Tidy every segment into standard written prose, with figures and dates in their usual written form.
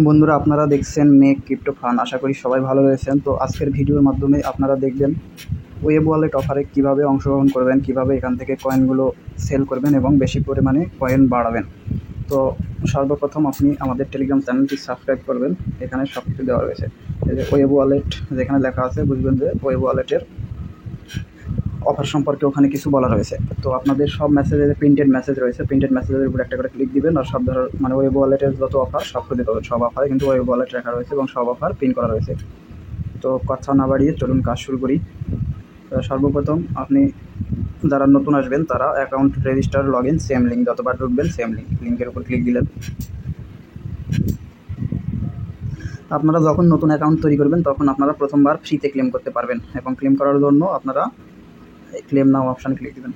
বন্ধুরা, আপনারা দেখছেন মেক ক্রিপ্টো ফান। আশা করি সবাই ভালো রয়েছেন। তো আজকের ভিডিওর মাধ্যমে আপনারা দেখবেন ওয়েব ওয়ালেট অফারে কিভাবে অংশগ্রহণ করবেন, কিভাবে এখান থেকে কয়েনগুলো সেল করবেন এবং বেশি পরিমাণে কয়েন বাড়াবেন। তো সর্বপ্রথম আপনি আমাদের টেলিগ্রাম চ্যানেলটি সাবস্ক্রাইব করবেন। এখানে সব কিছু দেওয়া রয়েছে। এই যে ওয়েব ওয়ালেট যেখানে লেখা আছে, বুঝবেন যে ওয়েব ওয়ালেটের অফার সম্পর্কে ওখানে কিছু বলা রয়েছে। তো আপনাদের সব মেসেজে প্রিন্টেড মেসেজ রয়েছে, প্রিন্টেড মেসেজের উপর একটা করে ক্লিক দিবেন আর সব ধরনের মানে ওয়েব ওয়ালেটের যত অফার সব খুঁজে পাবেন। সব অফারে কিন্তু ওয়েব ওয়ালেট রাখা রয়েছে এবং সব অফার পিন করা রয়েছে। তো কথা না বাড়িয়ে চলুন কাজ শুরু করি। সর্বপ্রথম আপনি যারা নতুন আসবেন তারা account register log in same link, যতবার ঢুকবেন সেম লিঙ্কের উপর ক্লিক দিলেন। আপনারা যখন নতুন অ্যাকাউন্ট তৈরি করবেন তখন আপনারা প্রথমবার ফ্রিতে ক্লেম করতে পারবেন এবং ক্লেম করার জন্য আপনারা ক্লেম নাও অপশানে ক্লিক দেবেন।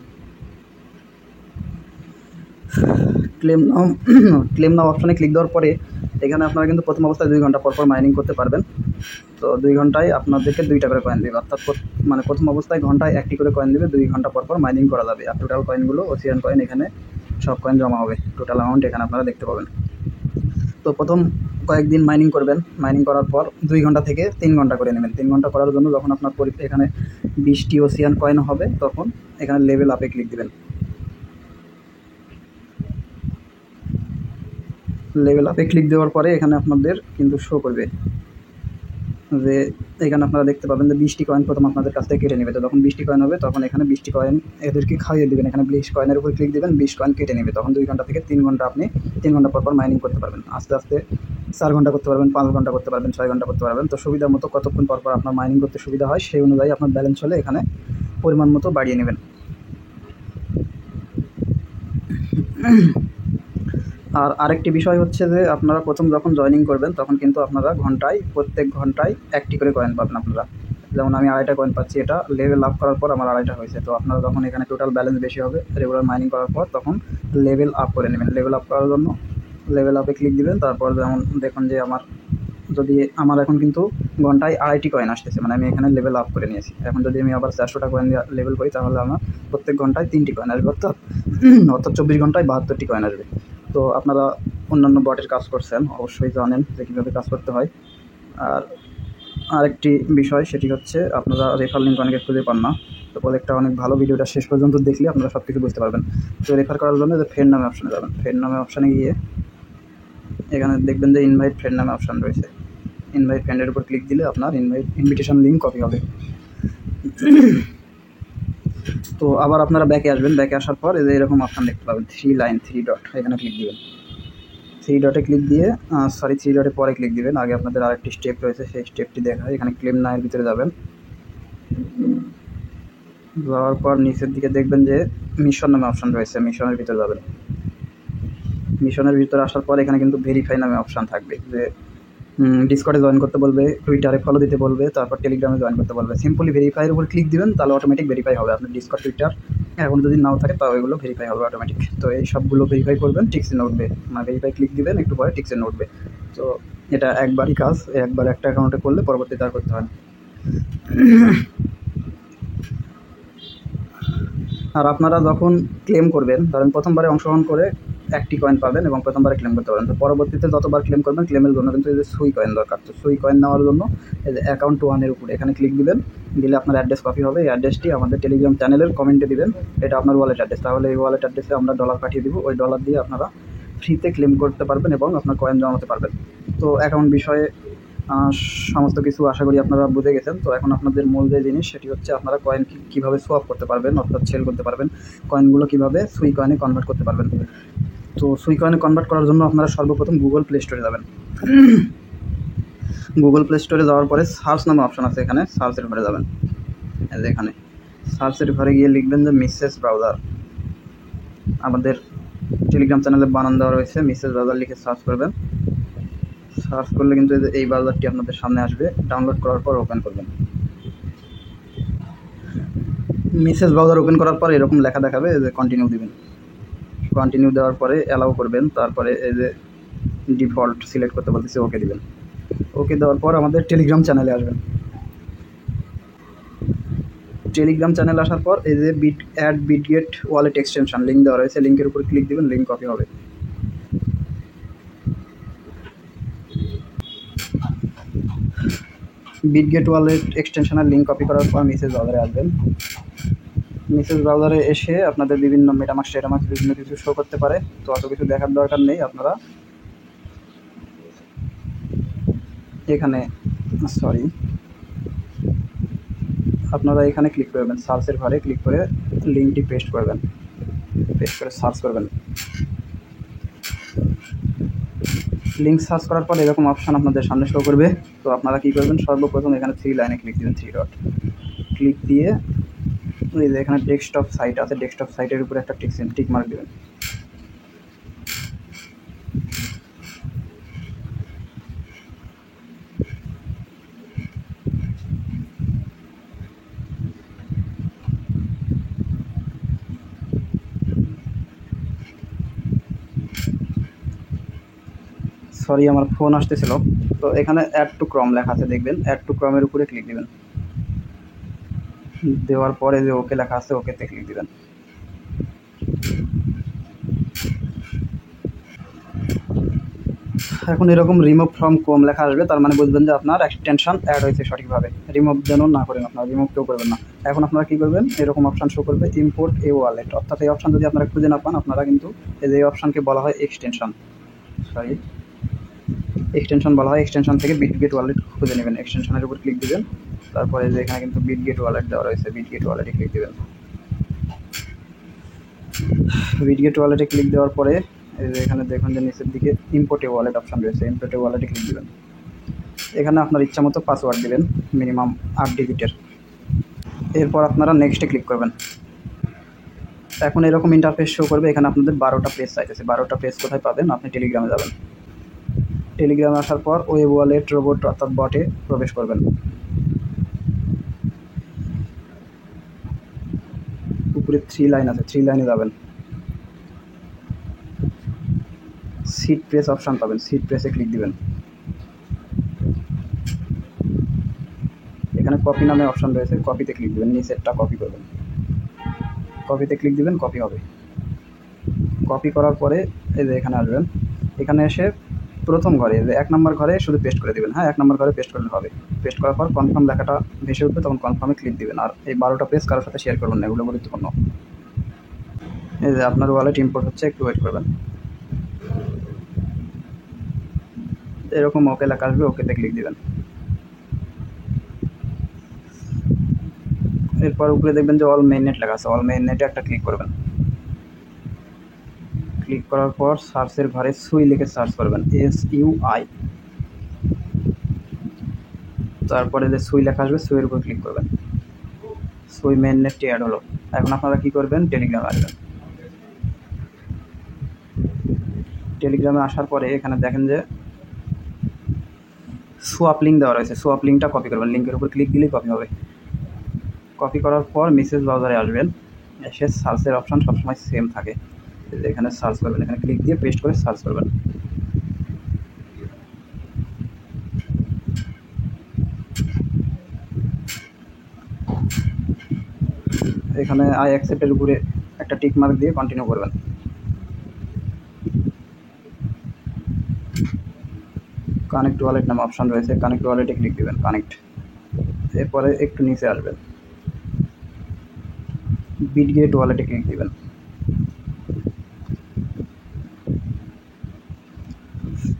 ক্লেম নাও অপশানে ক্লিক দেওয়ার পরে এখানে আপনারা কিন্তু প্রথম অবস্থায় 2 ঘন্টা পর মাইনিং করতে পারবেন। তো 2 ঘন্টায় আপনাদেরকে 2টা করে কয়েন দেবে, অর্থাৎ মানে প্রথম অবস্থায় ঘন্টায় 1টি করে কয়েন দেবে। 2 ঘন্টা পর মাইনিং করা যাবে। আর টোটাল কয়েনগুলো ওসিয়ান কয়েন, এখানে সব কয়েন জমা হবে। টোটাল অ্যামাউন্ট এখানে আপনারা দেখতে পাবেন। তো প্রথম কয়েকদিন মাইনিং করবেন। মাইনিং করার পর 2 ঘন্টা থেকে 3 ঘন্টা করে নেবেন। 3 ঘন্টা করার জন্য যখন আপনার এখানে 20টি ওসিয়ান কয়েন হবে তখন এখানে লেভেল আপে ক্লিক দেবেন। লেভেল আপে ক্লিক দেওয়ার পরে এখানে আপনাদের কিন্তু শো করবে যে এখানে আপনারা দেখতে পাবেন যে 20টি কয়েন প্রথম আপনাদের কাছ থেকে কেটে নেবে। তো যখন 20টি কয়েন হবে তখন এখানে 20টি কয়েন এদেরকে খাইয়ে দেবেন। এখানে 20 কয়েনের উপর ক্লিক দেবেন, 20 কয়েন কেটে নেবে। তখন 2 ঘন্টা থেকে 3 ঘন্টা আপনি 3 ঘন্টা পর মাইনিং করতে পারবেন। আস্তে আস্তে 4 ঘন্টা করতে পারবেন, 5 ঘন্টা করতে পারবেন, 6 ঘন্টা করতে পারবেন। তো সুবিধা মতো কতক্ষণ পর আপনার মাইনিং করতে সুবিধা হয় সেই অনুযায়ী আপনার ব্যালেন্স হলে এখানে পরিমাণ মতো বাড়িয়ে নেবেন। আর আরেকটি বিষয় হচ্ছে যে আপনারা প্রথম যখন জয়েনিং করবেন তখন কিন্তু আপনারা প্রত্যেক ঘন্টায় 1টি করে কয়েন পাবেন আপনারা। যেমন আমি 2.5টা কয়েন পাচ্ছি, এটা লেভেল আপ করার পর আমার 2.5টা হয়েছে। তো আপনারা যখন এখানে টোটাল ব্যালেন্স বেশি হবে রেগুলার মাইনিং করার পর তখন লেভেল আপ করে নেবেন। লেভেল আপ করার জন্য লেভেল আপে ক্লিক দিবেন। তারপর যেমন দেখুন যে আমার এখন কিন্তু ঘন্টায় 2.5টি কয়েন আসতেছে, মানে আমি এখানে লেভেল আপ করে নিয়েছি। এখন যদি আমি আবার 400টা কয়েন দিয়ে লেভেল করি তাহলে আমার প্রত্যেক ঘন্টায় 3টি কয়েন আসবে, অর্থাৎ 24 ঘন্টায় 72টি কয়েন আসবে। তো আপনারা অন্যান্য বটের কাজ করছেন অবশ্যই জানেন যে কীভাবে কাজ করতে হয়। আর আরেকটি বিষয় সেটি হচ্ছে আপনারা রেফার লিঙ্ক অনেকে খুঁজে পান না। তো প্রত্যেকটা অনেক ভালো, ভিডিওটা শেষ পর্যন্ত দেখলে আপনারা সব কিছু বুঝতে পারবেন। তো রেফার করার জন্য যে ফ্রেন্ড নামে অপশানে যাবেন। ফ্রেন্ড নামে অপশানে গিয়ে এখানে দেখবেন যে ইনভাইট ফ্রেন্ড নামে অপশান রয়েছে। ইনভাইট ফ্রেন্ডের উপর ক্লিক দিলে আপনার ইনভিটেশন লিঙ্ক কপি হবে। তো আবার আপনারা ব্যাকে আসবেন। ব্যাকে আসার পর এরকম অপশান দেখতে পাবেন 3 ডট, এখানে ক্লিক দিবেন। 3 ডটে ক্লিক দিয়ে 3 ডটের পরে ক্লিক দিবেন। আগে আপনাদের আরেকটি স্টেপ রয়েছে, সেই স্টেপটি দেখায়। এখানে ক্লেম নাও এর ভিতরে যাবেন। যাওয়ার পর নিচের দিকে দেখবেন যে মিশন নামে অপশান রয়েছে, মিশনের ভিতরে যাবেন। মিশনের ভিতরে আসার পর এখানে কিন্তু ভেরিফাই নামে অপশান থাকবে, যে ডিসকর্ডে জয়েন করতে বলবে, টুইটারে ফলো দিতে বলবে, তারপর টেলিগ্রামে জয়েন করতে বলবে। সিম্পলি ভেরিফাইয়ের উপর ক্লিক দিবেন, তাহলে অটোমেটিক ভেরিফাই হবে। আপনার ডিসকর্ড, টুইটার এখন যদি নাও থাকে তাও এগুলো ভেরিফাই হবে অটোমেটিক। তো এই সবগুলো ভেরিফাই করবেন, টিকচিহ্ন উঠবে, মানে ভেরিফাই ক্লিক দিবেন, একটু পরে টিকচিহ্ন উঠবে। তো এটা একবারই কাজ, একবার একটা অ্যাকাউন্টে করলে পরবর্তীতে আর করতে হয় না। আর আপনারা যখন ক্লেম করবেন, ধরেন প্রথমবারে অংশগ্রহণ করে 1টি কয়েন পাবেন এবং প্রথমবারে ক্লেম করতে পারেন। তো পরবর্তীতে যতবার ক্লেম করবেন ক্লেমের জন্য কিন্তু এই যে সুই কয়েন দরকার। তো সুই কয়েন নেওয়ার জন্য এই যে অ্যাকাউন্ট 1-এর উপরে এখানে ক্লিক দিবেন। দিলে আপনার অ্যাড্রেস কপি হবে। এই অ্যাড্রেসটি আমাদের টেলিগ্রাম চ্যানেলের কমেন্টে দিবেন। এটা আপনার ওয়ালেট অ্যাড্রেস। তাহলে এই ওয়ালেট অ্যাড্রেসে আমরা ডলার পাঠিয়ে দিব। ওই ডলার দিয়ে আপনারা ফ্রিতে ক্লেম করতে পারবেন এবং আপনার কয়েন জমাতে পারবেন। তো অ্যাকাউন্ট বিষয়ে সমস্ত কিছু আশা করি আপনারা বুঝে গেছেন। তো এখন আপনাদের মূল যে জিনিস সেটি হচ্ছে আপনারা কয়েন কীভাবে সোয়াপ করতে পারবেন, অর্থাৎ সেল করতে পারবেন। কয়েনগুলো কীভাবে সুই কয়েনে কনভার্ট করতে পারবেন। তো সুই কয়েনে কনভার্ট করার জন্য আপনারা সর্বপ্রথম গুগল প্লে স্টোরে যাবেন। গুগল প্লে স্টোরে যাওয়ার পরে সার্চ নামে অপশান আছে, এখানে সার্চের ঘরে যাবেন। এখানে সার্চের ঘরে গিয়ে লিখবেন যে মেসেজ ব্রাউজার। আমাদের টেলিগ্রাম চ্যানেলে বানান দেওয়া রয়েছে, মেসেজ ব্রাউজার লিখে সার্চ করবেন। সার্চ করলে কিন্তু এই ব্রাউজারটি আপনাদের সামনে আসবে। ডাউনলোড করার পর ওপেন করবেন। মেসেজ ব্রাউজার ওপেন করার পর এরকম লেখা দেখাবে যে কন্টিনিউ দিবেন। কন্টিনিউ দেওয়ার পরে অ্যালাউ করবেন। তারপরে এই যে ডিফল্ট সিলেক্ট করতে বলতেছে, ওকে দিবেন। ওকে দেওয়ার পর আমাদের টেলিগ্রাম চ্যানেলে আসবেন। টেলিগ্রাম চ্যানেল আসার পর এই যে বিটগেট ওয়ালেট এক্সটেনশন লিঙ্ক দেওয়া রয়েছে, লিঙ্কের উপর ক্লিক দিবেন, লিঙ্ক কপি হবে। বিটগেট ওয়ালেট এক্সটেনশনের লিঙ্ক কপি করার পর মেসেজ ব্রাউজারে আসবেন। মেসেজ ব্রাউজারে এসে আপনাদের বিভিন্ন মেটামাস্ক টেটামাস্ক বিভিন্ন কিছু শো করতে পারে, তো অত কিছু দেখার দরকার নেই। আপনারা এখানে আপনারা এখানে ক্লিক করবেন, সার্চের ঘরে ক্লিক করে লিঙ্কটি পেস্ট করবেন, পেস্ট করে সার্চ করবেন। লিঙ্ক সার্চ করার পর এরকম অপশান আপনাদের সামনে শো করবে। তো আপনারা কী করবেন, সর্বপ্রথম এখানে 3 লাইনে ক্লিক দেবেন, 3 ডট ক্লিক দিয়ে এই যে এখানে ডেস্কটপ সাইট আছে, ডেস্কটপ সাইটের উপরে একটা টিক মার্ক দেবেন। সরি, আমার ফোন আসতেছিল। তো এখানে অ্যাড টু ক্রম লেখা আছে, দেখবেন অ্যাড টু ক্রমের উপরে ক্লিক দেবেন। দেওয়ার পরে যে ওকে লেখা আছে ওকেতে ক্লিক দেবেন। এখন এরকম রিমুভ ফ্রম ক্রোম লেখা আসবে, তার মানে বুঝবেন যে আপনার এক্সটেনশন অ্যাড হয়েছে সঠিকভাবে। রিমুভ যেন না করেন, আপনারা রিমুভ কেউ করবেন না। এখন আপনারা কী করবেন, এরকম অপশান শো করবে ইম্পোর্ট এ ওয়ালেট, অর্থাৎ এই অপশান যদি আপনারা খুঁজে না পান, আপনারা কিন্তু এই অপশানকে বলা হয় এক্সটেনশন, এক্সটেনশন বলা হয়। এক্সটেনশন থেকে বিটগেট ওয়ালেট খুঁজে নেবেন, এক্সটেনশনের উপর ক্লিক দেবেন। তারপরে যে এখানে কিন্তু বিটগেট ওয়ালেট দেওয়া রয়েছে, বিটগেট ওয়ালেটে ক্লিক দেবেন। বিটগেট ওয়ালেটে ক্লিক দেওয়ার পরে এই যে এখানে দেখুন যে নিচের দিকে ইম্পোর্টে ওয়ালেট অপশান রয়েছে, ইম্পোর্টে ওয়ালেটে ক্লিক দেবেন। এখানে আপনার ইচ্ছা মতো পাসওয়ার্ড দেবেন, মিনিমাম 8 ডিজিটের। এরপর আপনারা নেক্সটে ক্লিক করবেন। এখন এরকম ইন্টারফেস শো করবে। এখানে আপনাদের 12টা পেজ চাইতেছে। 12টা পেজ কোথায় পাবেন, আপনি টেলিগ্রামে যাবেন। টেলিগ্রামে আসার পর ওয়েব ওয়ালেট রোবট অর্থাৎ বটে প্রবেশ করবেন। উপরে 3 লাইন আছে, 3 লাইনে যাবেন। সিট প্রেস অপশান পাবেন, সিট প্রেসে ক্লিক দিবেন। এখানে কপি নামে অপশান রয়েছে, কপিতে ক্লিক দিবেন, নিচেরটা কপি করবেন। কপিতে ক্লিক দিবেন, কপি হবে। কপি করার পরে এই যে এখানে আসবেন। এখানে এসে প্রথম ঘরে যে 1 নম্বর ঘরে শুধু পেস্ট করে দেবেন। হ্যাঁ, 1 নম্বর ঘরে পেস্ট করলে হবে। পেস্ট করার পর কনফার্ম লেখাটা ভেসে উঠবে, তখন কনফার্মে ক্লিক দিবেন। আর এই 12টা পেজ কারোর সাথে শেয়ার করবেন না, এগুলো গুরুত্বপূর্ণ। এই যে আপনার ওয়ালেট ইম্পোর্ট হচ্ছে, একটু ওয়েট করবেন। এরকম ওকে লেখা আসবে, ওকেতে ক্লিক দিবেন। এরপর উপরে দেখবেন যে অল মেইননেট লেখা আছে, অল মেইননেটে একটা ক্লিক করবেন। ক্লিক করার পর সার্চের ঘরে সুই লিখে সার্চ করবেন, SUI। তারপরে যে সুই লেখা আসবে, সুইয়ের উপর ক্লিক করবেন। সুই মেইননেটটি অ্যাড হলো। এখন আপনারা কী করবেন, টেলিগ্রামে আসবেন। টেলিগ্রামে আসার পরে এখানে দেখেন যে সোয়াপ লিঙ্ক দেওয়া রয়েছে, সোয়াপ লিঙ্কটা কপি করবেন। লিঙ্কের উপর ক্লিক দিলেই কপি হবে। কপি করার পর মেসেজ ব্রাউজারে আসবেন। এসে সার্চের অপশান সবসময় সেম থাকে, এখানে সার্চ করবেন। এখানে ক্লিক দিয়ে পেস্ট করে সার্চ করবেন। এখানে আই অ্যাকসেপ্টের উপরে একটা টিক মার্ক দিয়ে কন্টিনিউ করবেন। কানেক্ট ওয়ালেট নামে অপশান রয়েছে, কানেক্ট ওয়ালেটে ক্লিক দেবেন, কানেক্ট। এরপরে একটু নিচে আসবেন, বিটগেট ওয়ালেটে ক্লিক দেবেন।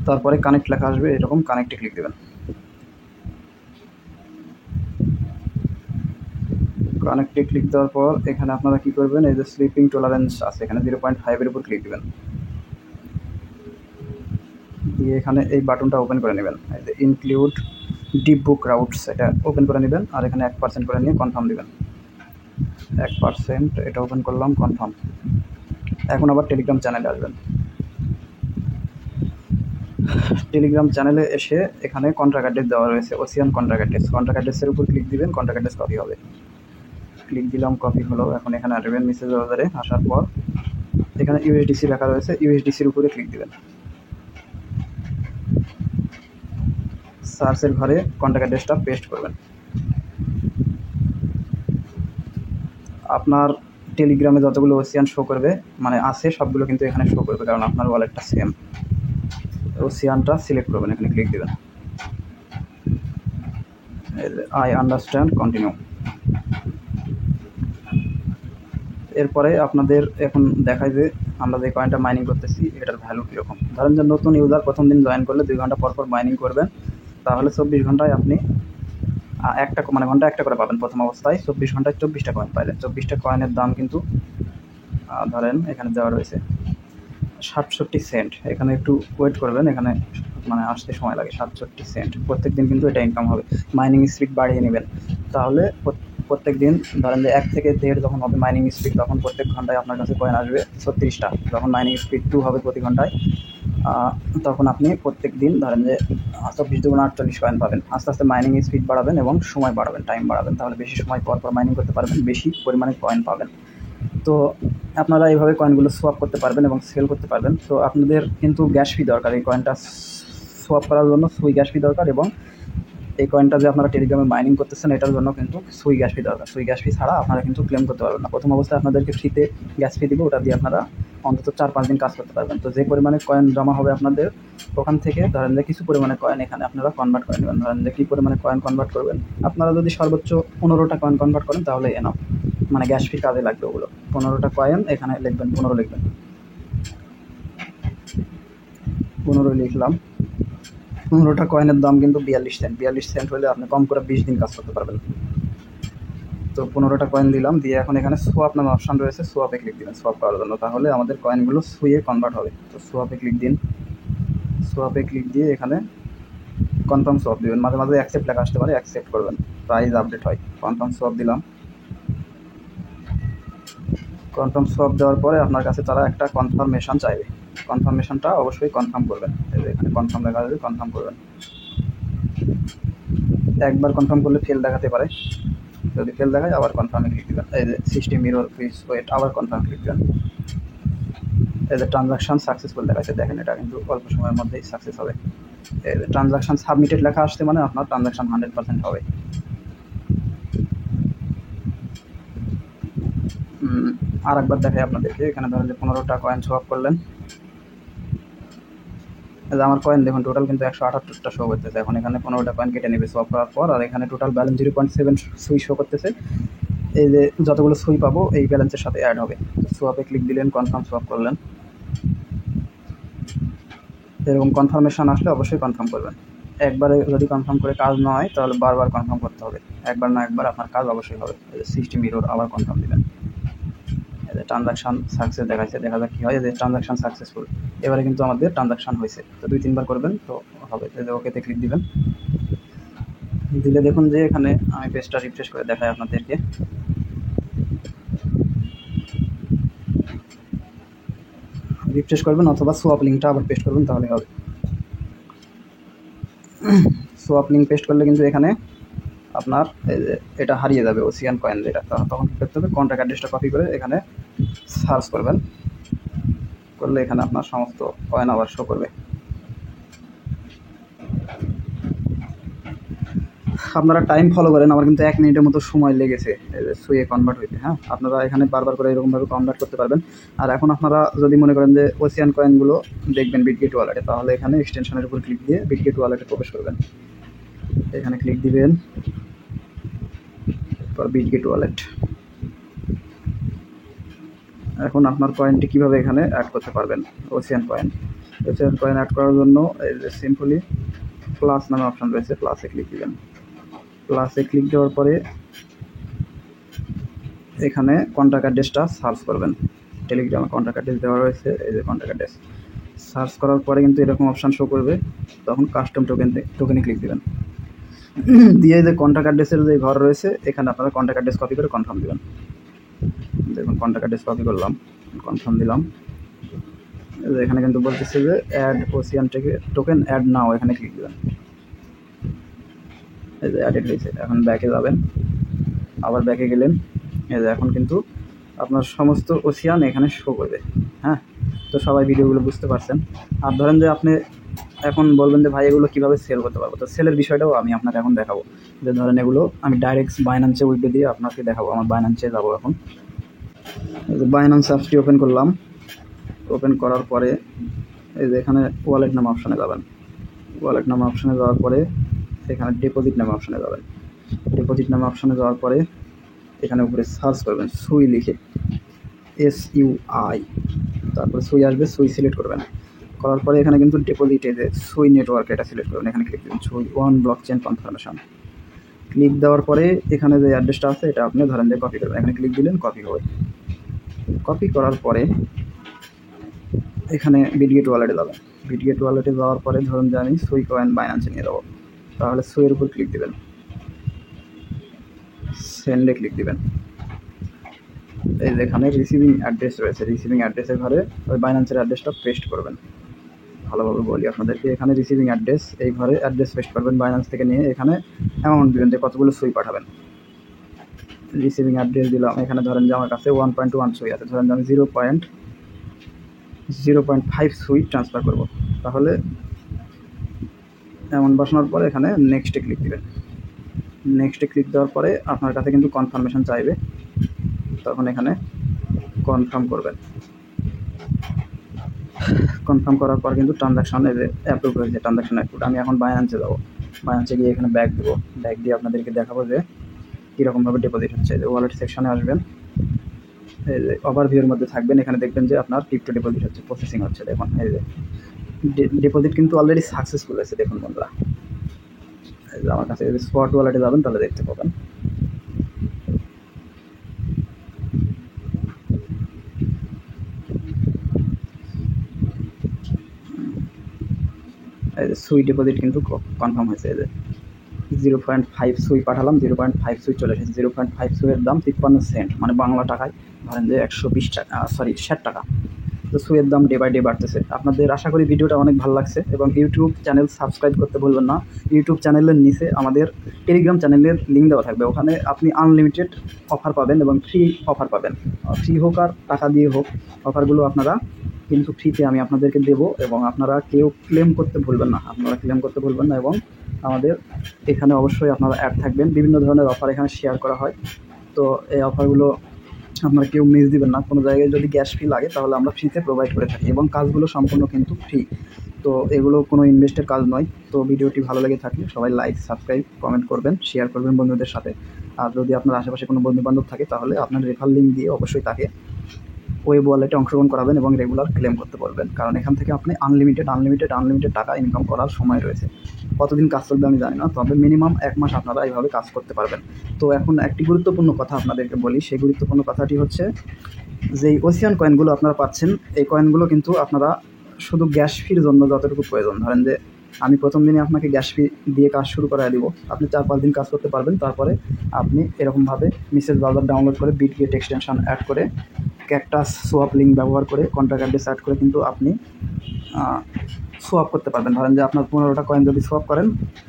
তারপরে কানেক্ট লেখা আসবে, এরকম কানেক্টে ক্লিক দেবেন। কানেক্টে ক্লিক দেওয়ার পর এখানে আপনারা কী করবেন, এই যে স্লিপিং টলারেন্স আছে, এখানে 0.5-এর উপর ক্লিক দেবেন। দিয়ে এখানে এই বাটনটা ওপেন করে নেবেন, এই যে ইনক্লুড ডিপ বুক রাউটস, এটা ওপেন করে নেবেন। আর এখানে 1% করে নিয়ে কনফার্ম দেবেন। 1%, এটা ওপেন করলাম, কনফার্ম। এখন আবার টেলিগ্রাম চ্যানেলে আসবেন। টেলিগ্রাম চ্যানেলে এসে এখানে কন্ট্রাক্ট অ্যাড্রেস দেওয়া রয়েছে, ওসিয়ান কন্ট্রাক্ট অ্যাড্রেস। কন্ট্রাক্ট অ্যাড্রেসের উপর ক্লিক দিবেন, কন্ট্রাক্ট অ্যাড্রেস কপি হবে। ক্লিক দিলাম, কপি হলো। এখন এখানে আসবেন, মেসেজ ব্রাউজারে আসার পর এখানে USDC লেখা রয়েছে, USDCর উপরে ক্লিক দিবেন। সার্চের ঘরে কন্ট্রাক্ট অ্যাড্রেসটা পেস্ট করবেন। আপনার টেলিগ্রামে যতগুলো ওসিয়ান শো করবে মানে আছে, সবগুলো কিন্তু এখানে শো করবে, কারণ আপনার ওয়ালেটটা সেম। ওসিয়ানটা সিলেক্ট করবেন, এখানে ক্লিক দেবেন। I understand, continue. এরপরে আপনাদের এখন দেখায় যে আমরা যে কয়েনটা মাইনিং করতেছি এটার ভ্যালু কীরকম। ধরেন যে নতুন ইউজার প্রথম দিন জয়েন করলে 2 ঘন্টা পর পর মাইনিং করবেন, তাহলে 24 ঘন্টায় আপনি একটা মানে ঘন্টা একটা করে পাবেন। প্রথম অবস্থায় 24 ঘন্টায় 24টা কয়েন পাইলেন। 24টা কয়েনের দাম কিন্তু ধরেন এখানে দেওয়া রয়েছে 67 সেন্ট। এখানে একটু ওয়েট করবেন, এখানে মানে আসতে সময় লাগে। 67 সেন্ট প্রত্যেক দিন কিন্তু এটা ইনকাম হবে। মাইনিং স্পিড বাড়িয়ে নেবেন, তাহলে প্রত্যেক দিন ধরেন যে 1 থেকে 1.5 যখন হবে মাইনিং স্পিড, তখন প্রত্যেক ঘন্টায় আপনার কাছে কয়েন আসবে 36টা। যখন মাইনিং স্পিড 2 হবে প্রতি ঘন্টায়, তখন আপনি প্রত্যেক দিন ধরেন যে 24 দুগুণ 48 কয়েন পাবেন। আস্তে আস্তে মাইনিং স্পিড বাড়াবেন এবং সময় বাড়াবেন, টাইম বাড়াবেন, তাহলে বেশি সময় পর পর মাইনিং করতে পারবেন, বেশি পরিমাণে কয়েন পাবেন। তো আপনারা এইভাবে কয়েনগুলো সোয়াপ করতে পারবেন এবং সেল করতে পারবেন। তো আপনাদের কিন্তু গ্যাস ফি দরকার, এই কয়েনটা সোয়াপ করার জন্য সুই গ্যাস ফি দরকার, এবং এই কয়েনটা যে আপনারা টেলিগ্রামে মাইনিং করতেছেন এটার জন্য কিন্তু সুই গ্যাস ফি দরকার। সুই গ্যাস ফি ছাড়া আপনারা কিন্তু ক্লেম করতে পারবেন না। প্রথম অবস্থায় আপনাদেরকে ফ্রিতে গ্যাস ফি দিব, ওটা দিয়ে আপনারা অন্তত 4-5 দিন কাজ করতে পারবেন। তো যে পরিমাণে কয়েন জমা হবে আপনাদের ওখান থেকে ধরেন যে কিছু পরিমাণে কয়েন এখানে আপনারা কনভার্ট করে নেবেন। ধরেন যে কী পরিমাণে কয়েন কনভার্ট করবেন, আপনারা যদি সর্বোচ্চ 15টা কয়েন কনভার্ট করেন তাহলে এনাফ, মানে গ্যাস ফি কাজে লাগবে ওগুলো। 15টা কয়েন এখানে লিখবেন, 15 লিখবেন, 15 লিখলাম। 15টা কয়েনের দাম কিন্তু 42 সেন্ট। 42 সেন্ট হলে আপনি কম করে 20 দিন কাজ করতে পারবেন। তো 15টা কয়েন দিলাম, দিয়ে এখন এখানে সোয়াপ নামে অপশান রয়েছে, সোয়াপে ক্লিক দিবেন সোয়াপ করার জন্য, তাহলে আমাদের কয়েনগুলো সুইয়ে কনভার্ট হবে। তো সোয়াপে ক্লিক দিন, সোয়াপে ক্লিক দিয়ে এখানে কনফার্ম সোয়াপ দিবেন। মাঝে মাঝে অ্যাকসেপ্ট লেখা আসতে পারে, অ্যাকসেপ্ট করবেন, প্রাইস আপডেট হয়। কনফার্ম সোয়াপ দিলাম। কনফার্ম সোয়াপ দেওয়ার পরে আপনার কাছে তারা একটা কনফার্মেশন চাইবে, কনফার্মেশনটা অবশ্যই কনফার্ম করবেন। এখানে কনফার্ম লেখা আছে, কনফার্ম করবেন। একবার কনফার্ম করলে ফেল দেখাতে পারে, যদি ফেল দেখায় আবার কনফার্মে ক্লিক দেবেন। এই যে সিস্টেম মিরর প্লিজ ওয়েট, আবার কনফার্ম ক্লিক দেবেন। এই যে ট্রানজাকশান সাকসেসফুল দেখাচ্ছে, দেখেন এটা কিন্তু অল্প সময়ের মধ্যেই সাকসেস হবে। এই যে ট্রানজাকশান সাবমিটেড লেখা আসছে, মানে আপনার ট্রানজাকশান 100% হবে। আর একবার দেখাই আপনাদেরকে, এখানে ধরেন যে 15টা কয়েন সোয়াপ করলেন। আমার কয়েন দেখুন টোটাল কিন্তু 178টা শো করতেছে। এখন এখানে 15টা কয়েন কেটে নেবে সোয়াপ করার পর, আর এখানে টোটাল ব্যালেন্স 0.7 সুই শো করতেছে। এই যে যতগুলো সুই পাবো এই ব্যালেন্সের সাথে অ্যাড হবে। সোয়াপে ক্লিক দিলেন, কনফার্ম সোয়াপ করলেন। এরকম কনফার্মেশন আসলে অবশ্যই কনফার্ম করবেন। একবারে যদি কনফার্ম করে কাজ না হয় তাহলে বারবার কনফার্ম করতে হবে, একবার না একবার আপনার কাজ অবশ্যই হবে। সিস্টেম মিরর আবার কনফার্ম দিবেন। এই যে ট্রানজাকশান সাকসেস দেখাচ্ছে, দেখা যাক কী হয়। যে ট্রানজাকশান সাকসেসফুল, এবারে কিন্তু আমাদের ট্রানজাকশান হয়েছে। তো 2-3 বার করবেন তো হবে। এই যে ওকেতে ক্লিক দিবেন, দিলে দেখুন যে এখানে আমি পেজটা রিফ্রেশ করে দেখাই আপনাদেরকে। রিফ্রেশ করবেন অথবা সোয়াপ লিঙ্কটা আবার পেস্ট করবেন, তাহলে হবে। সোয়াপ লিঙ্ক পেস্ট করলে কিন্তু এখানে আপনার এটা হারিয়ে যাবে, ওসিয়ান কয়েন যেটা। তখন কী করতে হবে, কন্ট্যাক্ট অ্যাড্রেসটা কপি করে এখানে সার্চ করবেন, করলে এখানে আপনার সমস্ত কয়েন আবার শো করবে। আপনারা টাইম ফলো করেন, আমার কিন্তু 1 মিনিটের মতো সময় লেগেছে সুইয়ে কনভার্ট হইতে। হ্যাঁ, আপনারা এখানে বারবার করে এরকমভাবে কনভার্ট করতে পারবেন। আর এখন আপনারা যদি মনে করেন যে ওসিয়ান কয়েনগুলো দেখবেন বিটগেট ওয়ালেটে, তাহলে এখানে এক্সটেনশনের উপর ক্লিক দিয়ে বিটগেট ওয়ালেটে প্রবেশ করবেন। এখানে ক্লিক দিবেন, তারপর বিটগেট ওয়ালেট। এখন আপনার কয়েনটি কীভাবে এখানে অ্যাড করতে পারবেন, ওসিয়ান কয়েন অ্যাড করার জন্য সিম্পলি প্লাস নামে অপশান রয়েছে, প্লাসে ক্লিক দিবেন। প্লাসে ক্লিক দেওয়ার পরে এখানে কন্ট্যাক্ট অ্যাড্রেসটা সার্চ করবেন। টেলিগ্রামে কন্ট্যাক্ট অ্যাড্রেস দেওয়া রয়েছে, এই যে কন্ট্যাক্ট অ্যাড্রেস। সার্চ করার পরে কিন্তু এরকম অপশান শো করবে, তখন কাস্টম টোকেনে ক্লিক দেবেন। দিয়ে যে কন্ট্যাক্ট অ্যাড্রেসের যে ঘর রয়েছে এখানে আপনারা কন্ট্যাক্ট অ্যাড্রেস কপি করে কনফার্ম দেবেন। দেখুন কন্ট্যাক্ট অ্যাড্রেস কপি করলাম, কনফার্ম দিলাম। এখানে কিন্তু বলতেছে যে অ্যাড ওসিয়ান টোকেন অ্যাড নাও, এখানে ক্লিক দেবেন। এই যে অ্যাডেড হয়েছে। এখন ব্যাকে যাবেন, আবার ব্যাকে গেলেন, এই যে এখন কিন্তু আপনার সমস্ত ওসিয়ান এখানে শো করবে। হ্যাঁ, তো সবাই ভিডিওগুলো বুঝতে পারছেন। আর ধরেন যে আপনি এখন বলবেন যে ভাই এগুলো কীভাবে সেল করতে পারবো, তো সেলের বিষয়টাও আমি আপনাকে এখন দেখাবো। যে ধরেন এগুলো আমি ডাইরেক্ট বাইন্যান্সে উইথড্র দিয়ে আপনাকে দেখাবো। আমার বাইন্যান্সে যাবো এখন। এই যে বাইন্যান্স অ্যাপসটি ওপেন করলাম, ওপেন করার পরে এই যে এখানে ওয়ালেট নামে অপশানে যাবেন। ওয়ালেট নামে অপশানে যাওয়ার পরে এখানে ডিপোজিট নামে অপশানে যাবেন। ডিপোজিট নামে অপশনে যাওয়ার পরে এখানে উপরে সার্চ করবেন সুই লিখে, SUI, তারপরে সুই আসবে, সুই সিলেক্ট করবেন। করার পরে এখানে কিন্তু ডিপোজিটে যে সুই নেটওয়ার্ক এটা সিলেক্ট করবেন, এখানে ক্লিক দেবেন সুই ওয়ান ব্লকচেন কনফার্মেশন। ক্লিক দেওয়ার পরে এখানে যে অ্যাড্রেসটা আছে এটা আপনি ধরেন যে কপি করবেন, এখানে ক্লিক দিলেন কপি হবে। কপি করার পরে এখানে বিটগেট ওয়ালেটে যাবেন। বিটগেট ওয়ালেটে যাওয়ার পরে ধরুন যে আমি সুই কয়েন বাইন্যান্সে নিয়ে যাবো, তাহলে সুইয়ের উপর ক্লিক দিবেন, সেন্ডে ক্লিক দিবেন। এই যেখানে রিসিভিং অ্যাড্রেস রয়েছে, রিসিভিং অ্যাড্রেসের ঘরে ওই বাইন্যান্সের অ্যাড্রেসটা পেস্ট করবেন। ভালোভাবে বলি আপনাদেরকে, এখানে রিসিভিং অ্যাড্রেস, এই ঘরে অ্যাড্রেস পেস্ট করবেন বাইন্যান্স থেকে নিয়ে, এখানে অ্যামাউন্ট দিবেন যে কতগুলো সুই পাঠাবেন। রিসিভিং অ্যাড্রেস দিলাম, এখানে ধরেন যে আমার কাছে 1.1 সুই আছে, ধরেন যে আমি 0.5 সুই ট্রান্সফার করব, তাহলে এমন বসানোর পরে এখানে নেক্সটে ক্লিক দিবেন। নেক্সটে ক্লিক দেওয়ার পরে আপনার কাছে কিন্তু কনফার্মেশন চাইবে, তখন এখানে কনফার্ম করবেন। কনফার্ম করার পর কিন্তু ট্রানজাকশনে যে অ্যাপ্রুভ হয়েছে, ট্রানজাকশন অ্যাপ্রুভ। আমি এখন বাইন্যান্সে যাবো, বাইন্যান্সে গিয়ে এখানে ব্যাক দেবো, ব্যাক দিয়ে আপনাদেরকে দেখাবো যে কীরকমভাবে ডিপোজিট হচ্ছে। যে ওয়ালেট সেকশনে আসবেন, এই যে ওভারভিউর মধ্যে থাকবেন, এখানে দেখবেন যে আপনার ক্রিপ্টো ডিপোজিট হচ্ছে, প্রসেসিং হচ্ছে। দেখুন এই যে ডিপোজিট কিন্তু অলরেডি সাকসেসফুল হয়েছে, দেখুন বন্ধুরা। এই যে আমার কাছে যদি স্পট ওয়ালেটে যাবেন তাহলে দেখতে পাবেন। এই যে সুই ডিপোজিট কিন্তু কনফার্ম হয়েছে। এই যে 0.5 সুই পাঠালাম, 0.5 সুই চলে এসেছে। 0.5 সুইয়ের দাম 53 সেন্ট, মানে বাংলা টাকায় ধরেন যে 120 টাকা, 60 টাকা। তো সুইয়ের দাম ডে বাই ডে বাড়তেছে। আপনাদের আশা করি ভিডিওটা অনেক ভালো লাগছে, এবং ইউটিউব চ্যানেল সাবস্ক্রাইব করতে ভুলবেন না। ইউটিউব চ্যানেলের নিচে আমাদের টেলিগ্রাম চ্যানেলের লিঙ্ক দেওয়া থাকবে, ওখানে আপনি আনলিমিটেড অফার পাবেন এবং ফ্রি অফার পাবেন। ফ্রি হোক আর টাকা দিয়ে হোক, অফারগুলো আপনারা কিন্তু ফ্রিতে আমি আপনাদেরকে দেবো, এবং আপনারা কেউ ক্লেম করতে ভুলবেন না, এবং আমাদের এখানে অবশ্যই আপনারা অ্যাড থাকবেন। বিভিন্ন ধরনের অফার এখানে শেয়ার করা হয়, তো এই অফারগুলো আপনারা কেউ মিস দিবেন না। কোনো জায়গায় যদি গ্যাস ফি লাগে তাহলে আমরা ফ্রিতে প্রোভাইড করে থাকি, এবং কাজগুলো সম্পূর্ণ কিন্তু ফ্রি। তো এগুলো কোনো ইনভেস্টের কাজ নয়। তো ভিডিওটি ভালো লেগে থাকলে সবাই লাইক, সাবস্ক্রাইব, কমেন্ট করবেন, শেয়ার করবেন বন্ধুদের সাথে। আর যদি আপনার আশেপাশে কোনো বন্ধুবান্ধব থাকে তাহলে আপনার রেফার লিঙ্ক দিয়ে অবশ্যই তাকে ওয়েব ওয়ালেটে অংশগ্রহণ করাবেন এবং রেগুলার ক্লেম করতে বলবেন, কারণ এখান থেকে আপনি আনলিমিটেড টাকা ইনকাম করার সময় রয়েছে। কতদিন কাজ চলবে আমি জানি না, তবে মিনিমাম 1 মাস আপনারা এইভাবে কাজ করতে পারবেন। তো এখন একটি গুরুত্বপূর্ণ কথা আপনাদেরকে বলি, সেই গুরুত্বপূর্ণ কথাটি হচ্ছে যে ওসিয়ান কয়েনগুলো আপনারা পাচ্ছেন, এই কয়েনগুলো কিন্তু আপনারা শুধু গ্যাস ফির জন্য যতটুকু প্রয়োজন, ধরেন যে আমি প্রথম দিনে আপনাকে গ্যাস ফি দিয়ে কাজ শুরু করাই দিব, আপনি 4-5 দিন কাজ করতে পারবেন। তারপরে আপনি এরকমভাবে মেসেজ ব্রাউজার ডাউনলোড করে, বিটগেট এক্সটেনশন অ্যাড করে, ক্যাকটাস সোয়াপ লিঙ্ক ব্যবহার করে, কন্ট্রাক্ট অ্যাড্রেস অ্যাড করে কিন্তু আপনি সোয়াপ করতে পারবেন। ধরেন যে আপনার 15টা কয়েন যদি সোয়াপ করেন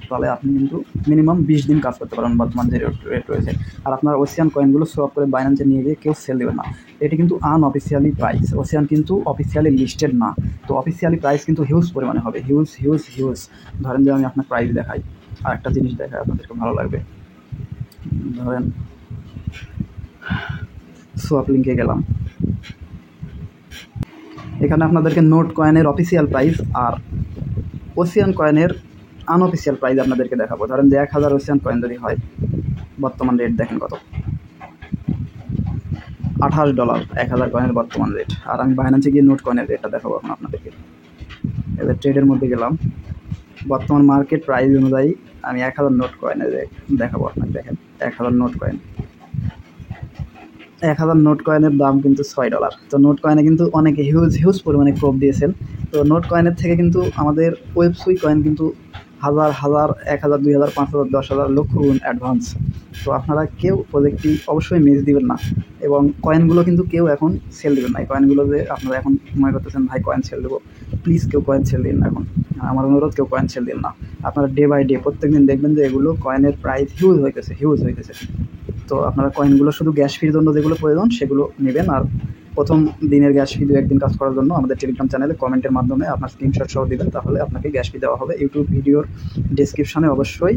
তাহলে আপনি কিন্তু মিনিমাম 20 দিন কাজ করতে পারবেন, বর্তমান যে রেট রয়েছে। আর আপনার ওসিয়ান কয়েনগুলো সোয়াপ করে বাইন্যান্সে নিয়ে গিয়ে কেউ সেল দেবে না। এটি কিন্তু আনঅফিসিয়ালি প্রাইস, ওসিয়ান কিন্তু অফিসিয়ালি লিস্টেড না। তো অফিসিয়ালি প্রাইস কিন্তু হিউজ পরিমাণে হবে, হিউজ। ধরেন যে আমি আপনার প্রাইস দেখাই, আর একটা জিনিস দেখাই, আপনাদেরকে ভালো লাগবে। ধরেন সোয়াপ লিঙ্কে গেলাম, এখানে আপনাদেরকে নোট কয়েনের অফিসিয়াল প্রাইস আর ওসিয়ান কয়েনের আনঅফিসিয়াল প্রাইস আপনাদেরকে দেখাবো। ধরেন যে 1000 ওসিয়ান কয়েন যদি হয়, বর্তমান রেট দেখেন কত, $28 1000 কয়েনের বর্তমান রেট। আর আমি বাইন্যান্সে গিয়ে নোট কয়েনের রেটটা দেখাবো এখন আপনাদেরকে। এবার ট্রেডের মধ্যে গেলাম, বর্তমান মার্কেট প্রাইস অনুযায়ী আমি 1000 নোট কয়েনের রেট দেখাবো আপনাকে। দেখেন 1000 নোট কয়েন, 1000 নোট কয়েনের দাম কিন্তু $6। তো নোট কয়েনে কিন্তু অনেকে হিউজ পরিমাণে কোপ দিয়েছেন। তো নোট কয়েনের থেকে কিন্তু আমাদের ওয়েব সুই কয়েন কিন্তু হাজার 1000, 2000, 5000, 10,000 লক্ষ গুণ অ্যাডভান্স। তো আপনারা কেউ প্রজেক্টটি অবশ্যই মিস দিবেন না, এবং কয়েনগুলো কিন্তু কেউ এখন সেল দেবেন না। এই কয়েনগুলো যে আপনারা এখন মনে করতেছেন ভাই কয়েন সেল দেবো, প্লিজ কেউ কয়েন সেল দিন না এখন, আমার অনুরোধ, কেউ কয়েন সেল দিন না। আপনারা ডে বাই ডে প্রত্যেক দিন দেখবেন যে এগুলো কয়েনের প্রাইস হিউজ হইতেছে। তো আপনারা কয়েনগুলো শুধু গ্যাস ফির জন্য যেগুলো প্রয়োজন সেগুলো নেবেন। আর প্রথম দিনের গ্যাস ফি 2-1 দিন কাজ করার জন্য আমাদের টেলিগ্রাম চ্যানেলে কমেন্টের মাধ্যমে আপনার স্ক্রিনশট সহ দেবেন, তাহলে আপনাকে গ্যাস ফি দেওয়া হবে। ইউটিউব ভিডিওর ডেসক্রিপশনে অবশ্যই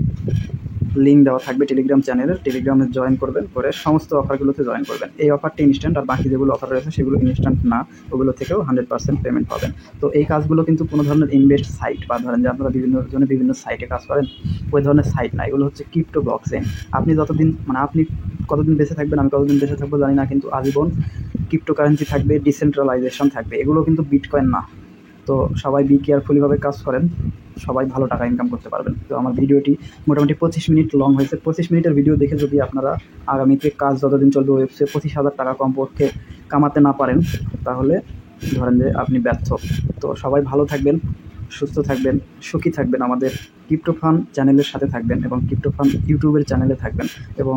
লিঙ্ক দেওয়া থাকবে টেলিগ্রাম চ্যানেলের, টেলিগ্রামে জয়েন করবেন, করে সমস্ত অফারগুলোতে জয়েন করবেন। এই অফারটি ইনস্ট্যান্ট, আর বাকি যেগুলো অফার রয়েছে সেগুলো ইনস্ট্যান্ট না, ওগুলো থেকেও 100% পেমেন্ট পাবেন। তো এই কাজগুলো কিন্তু কোনো ধরনের ইনভেস্ট সাইট বা ধরেন যে আপনারা বিভিন্ন জনে বিভিন্ন সাইটে কাজ করেন, ওই ধরনের সাইট না, এগুলো হচ্ছে ক্রিপ্টো ব্লকচেন। আপনি যতদিন মানে আপনি কতদিন বেঁচে থাকবেন, আমি কতদিন বেঁচে থাকবো জানি না, কিন্তু আজীবন ক্রিপ্টোকারেন্সি থাকবে, ডিসেন্ট্রালাইজেশন থাকবে, এগুলো কিন্তু বিটকয়েন না। তো সবাই বি কেয়ারফুলিভাবে কাজ করেন, সবাই ভালো টাকা ইনকাম করতে পারবেন। তো আমার ভিডিওটি মোটামুটি 25 মিনিট লং হয়েছে। 25 মিনিটের ভিডিও দেখে যদি আপনারা আগামীতে কাজ যতদিন চলবে ওয়েবসে 25,000 টাকা কমপক্ষে কামাতে না পারেন, তাহলে ধরেন যে আপনি ব্যর্থ। তো সবাই ভালো থাকবেন, সুস্থ থাকবেন, সুখী থাকবেন, আমাদের ক্রিপ্টোফান চ্যানেলের সাথে থাকবেন এবং ক্রিপ্টোফান ইউটিউবের চ্যানেলে থাকবেন, এবং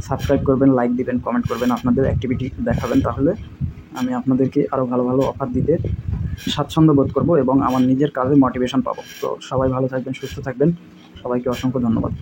সাবস্ক্রাইব করবেন, লাইক দিবেন, কমেন্ট করবেন, আপনাদের অ্যাক্টিভিটি দেখাবেন। তাহলে আমি আপনাদেরকে আরও ভালো ভালো অফার দিতে স্বাচ্ছন্দ্য বোধ করব এবং আমার নিজের কাজে মোটিভেশন পাবো। তো সবাই ভালো থাকবেন, সুস্থ থাকবেন, সবাইকে অসংখ্য ধন্যবাদ।